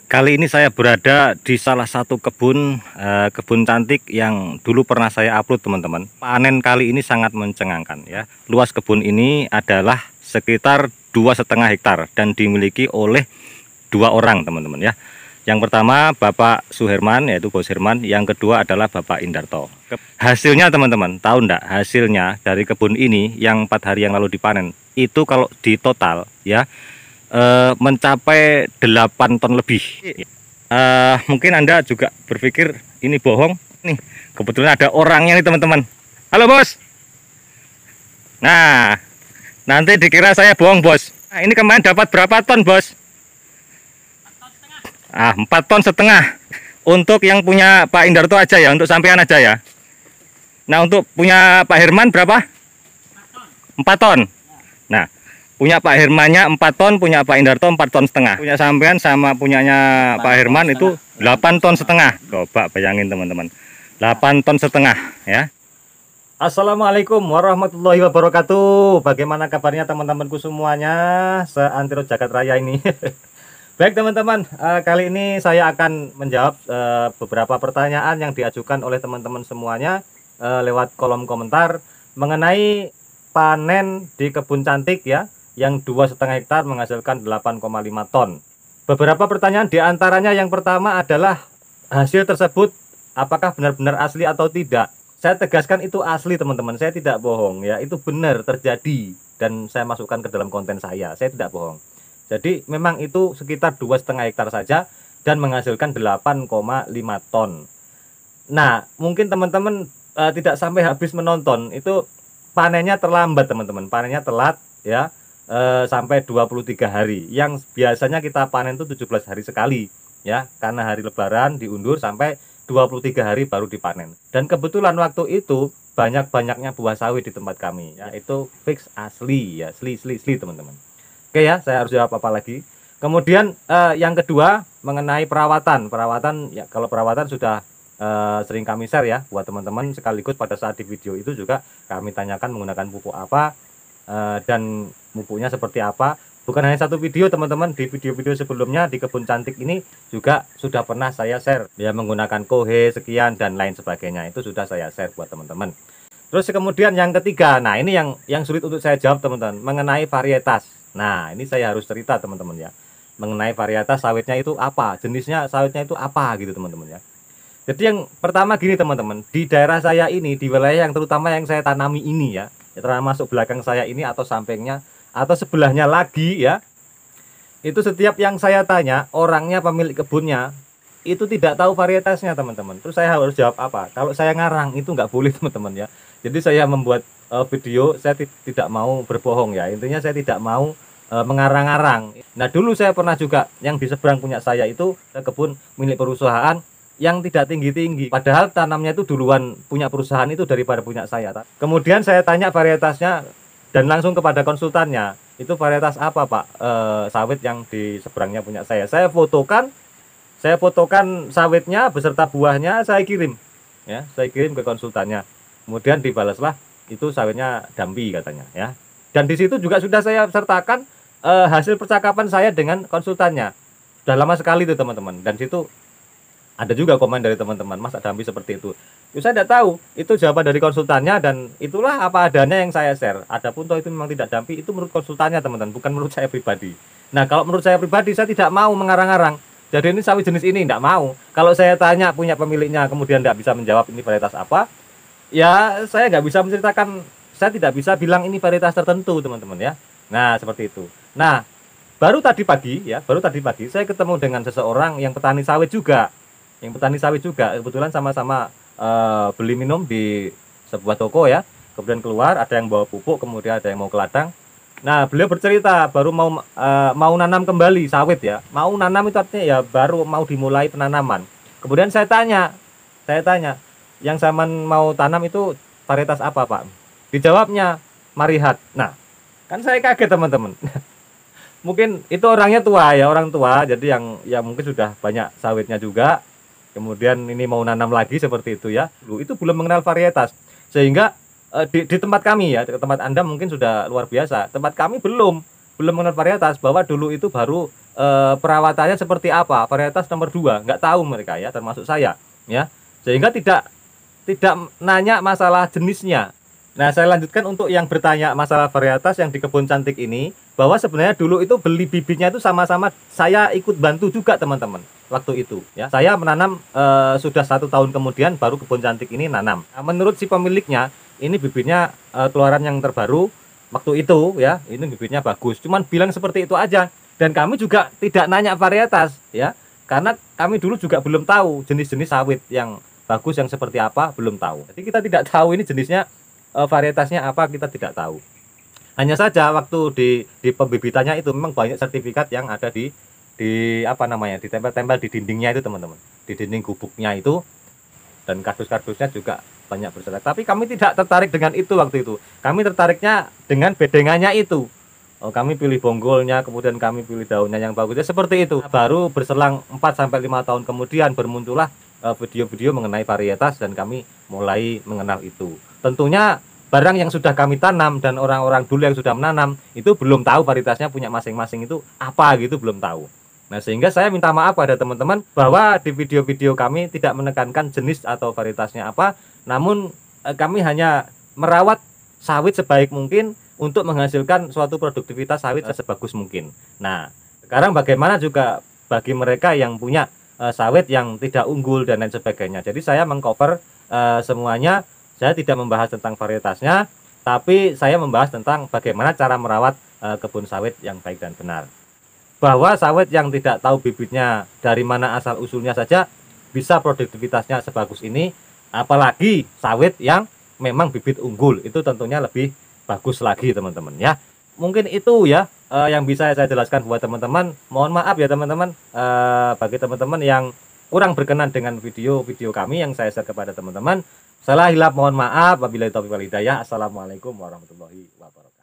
Kali ini saya berada di salah satu kebun cantik yang dulu pernah saya upload, teman-teman. Panen kali ini sangat mencengangkan ya. Luas kebun ini adalah sekitar 2,5 hektar dan dimiliki oleh 2 orang, teman-teman ya. Yang pertama Bapak Suherman, yaitu Bos Herman. Yang kedua adalah Bapak Indarto. Hasilnya, teman-teman, tahu enggak hasilnya dari kebun ini yang 4 hari yang lalu dipanen itu kalau di total ya mencapai 8 ton lebih. Mungkin Anda juga berpikir ini bohong. Nih, kebetulan ada orangnya nih, teman-teman. Halo, Bos. Nah, nanti dikira saya bohong, Bos. Nah, ini kemarin dapat berapa ton, Bos? 4,5 ton. Untuk yang punya Pak Indarto aja ya, untuk sampean aja ya. Nah, untuk punya Pak Herman berapa? 4 ton. Nah, punya Pak Hermannya 4 ton, punya Pak Indarto 4,5 ton. Punya sampean sama punyanya Pak Herman itu 8,5 ton. Coba bayangin, teman-teman. 8,5 ton ya. Assalamualaikum warahmatullahi wabarakatuh. Bagaimana kabarnya teman-temanku semuanya seantero jagat raya ini? Baik, teman-teman, kali ini saya akan menjawab beberapa pertanyaan yang diajukan oleh teman-teman semuanya lewat kolom komentar mengenai panen di kebun cantik ya, yang 2,5 hektar menghasilkan 8,5 ton. Beberapa pertanyaan diantaranya, yang pertama adalah hasil tersebut apakah benar-benar asli atau tidak. Saya tegaskan itu asli, teman-teman, saya tidak bohong ya, itu benar terjadi dan saya masukkan ke dalam konten saya tidak bohong. Jadi memang itu sekitar 2,5 hektar saja dan menghasilkan 8,5 ton. Nah, mungkin teman-teman tidak sampai habis menonton, itu panennya terlambat, teman-teman, panennya telat ya. Sampai 23 hari, yang biasanya kita panen itu 17 hari sekali ya, karena hari lebaran diundur sampai 23 hari baru dipanen. Dan kebetulan waktu itu banyak-banyaknya buah sawit di tempat kami ya, itu fix asli ya, asli teman-teman. Oke ya, saya harus jawab apa lagi. Kemudian yang kedua mengenai perawatan ya, kalau perawatan sudah sering kami share ya buat teman-teman, sekaligus pada saat di video itu juga kami tanyakan menggunakan pupuk apa dan pupuknya seperti apa. Bukan hanya satu video, teman-teman, di video-video sebelumnya di kebun cantik ini juga sudah pernah saya share ya, menggunakan kohe sekian dan lain sebagainya, itu sudah saya share buat teman-teman. Terus kemudian yang ketiga, nah ini yang sulit untuk saya jawab, teman-teman, mengenai varietas. Nah, ini saya harus cerita, teman-teman ya, mengenai varietas sawitnya itu apa, jenisnya sawitnya itu apa gitu, teman-teman ya. Jadi yang pertama gini, teman-teman, di daerah saya ini, di wilayah yang terutama yang saya tanami ini ya, termasuk belakang saya ini atau sampingnya atau sebelahnya lagi ya, itu setiap yang saya tanya, orangnya, pemilik kebunnya itu tidak tahu varietasnya, teman-teman. Terus saya harus jawab apa? Kalau saya ngarang itu nggak boleh, teman-teman ya. Jadi saya membuat video, saya tidak mau berbohong ya, intinya saya tidak mau mengarang-arang. Nah, dulu saya pernah juga yang di seberang punya saya itu kebun milik perusahaan yang tidak tinggi-tinggi, padahal tanamnya itu duluan punya perusahaan itu daripada punya saya. Kemudian saya tanya varietasnya dan langsung kepada konsultannya, itu varietas apa, Pak, sawit yang di seberangnya punya saya fotokan sawitnya beserta buahnya, saya kirim ya, saya kirim ke konsultannya. Kemudian dibalaslah itu sawitnya Dampi katanya ya. Dan di situ juga sudah saya sertakan hasil percakapan saya dengan konsultannya. Sudah lama sekali itu, teman-teman, dan situ ada juga komen dari teman-teman, Mas Dampi seperti itu. Saya tidak tahu, itu jawaban dari konsultannya dan itulah apa adanya yang saya share. Adapun toh itu memang tidak Dampi, itu menurut konsultannya, teman-teman, bukan menurut saya pribadi. Nah, kalau menurut saya pribadi, saya tidak mau mengarang-arang. Jadi ini sawit jenis ini tidak mau. Kalau saya tanya punya pemiliknya kemudian tidak bisa menjawab ini varietas apa, ya saya nggak bisa menceritakan, saya tidak bisa bilang ini varietas tertentu, teman-teman ya. Nah, seperti itu. Nah, baru tadi pagi saya ketemu dengan seseorang yang petani sawit juga. Kebetulan sama-sama beli minum di sebuah toko ya. Kemudian keluar, ada yang bawa pupuk, kemudian ada yang mau ke ladang. Nah, beliau bercerita baru mau nanam kembali sawit ya. Mau nanam itu artinya ya baru mau dimulai penanaman. Kemudian saya tanya, yang zaman mau tanam itu varietas apa, Pak? Dijawabnya Marihat. Nah, kan saya kaget, teman-teman. Mungkin itu orangnya tua ya, orang tua, jadi yang mungkin sudah banyak sawitnya juga. Kemudian ini mau nanam lagi seperti itu ya. Itu belum mengenal varietas. Sehingga di tempat kami ya, di tempat Anda mungkin sudah luar biasa. Tempat kami belum mengenal varietas, bahwa dulu itu baru perawatannya seperti apa, varietas nomor 2 nggak tahu mereka ya, termasuk saya ya, sehingga tidak nanya masalah jenisnya. Nah, saya lanjutkan untuk yang bertanya masalah varietas yang di kebun cantik ini, bahwa sebenarnya dulu itu beli bibitnya itu sama-sama saya ikut bantu juga teman-teman waktu itu ya. Saya menanam sudah 1 tahun kemudian baru kebun cantik ini nanam. Nah, menurut si pemiliknya ini bibitnya keluaran yang terbaru waktu itu ya, ini bibitnya bagus. Cuman bilang seperti itu aja. Dan kami juga tidak nanya varietas ya, karena kami dulu juga belum tahu jenis-jenis sawit yang bagus yang seperti apa, belum tahu. Jadi kita tidak tahu ini jenisnya varietasnya apa, kita tidak tahu. Hanya saja waktu di pembibitannya itu memang banyak sertifikat yang ada di apa namanya, ditempel-tempel di dindingnya itu teman-teman, di dinding gubuknya itu, dan kardus-kardusnya juga banyak berserak. Tapi kami tidak tertarik dengan itu waktu itu. Kami tertariknya dengan bedengannya itu. Oh, kami pilih bonggolnya, kemudian kami pilih daunnya yang bagus. Ya, seperti itu. Baru berselang 4-5 tahun kemudian bermuncullah video-video mengenai varietas dan kami mulai mengenal itu. Tentunya barang yang sudah kami tanam dan orang-orang dulu yang sudah menanam itu belum tahu varietasnya punya masing-masing itu apa gitu, belum tahu. Nah, sehingga saya minta maaf pada teman-teman bahwa di video-video kami tidak menekankan jenis atau varietasnya apa, namun kami hanya merawat sawit sebaik mungkin untuk menghasilkan suatu produktivitas sawit sebagus mungkin. Nah, sekarang bagaimana juga bagi mereka yang punya sawit yang tidak unggul dan lain sebagainya. Jadi saya mengcover semuanya. Saya tidak membahas tentang varietasnya, tapi saya membahas tentang bagaimana cara merawat kebun sawit yang baik dan benar. Bahwa sawit yang tidak tahu bibitnya dari mana asal usulnya saja bisa produktivitasnya sebagus ini, apalagi sawit yang memang bibit unggul, itu tentunya lebih bagus lagi teman-teman ya. Mungkin itu ya yang bisa saya jelaskan buat teman-teman. Mohon maaf ya teman-teman bagi teman-teman yang kurang berkenan dengan video-video kami yang saya share kepada teman-teman. Salah hilap mohon maaf. Wabillahi taufiq wal hidayah. Assalamualaikum warahmatullahi wabarakatuh.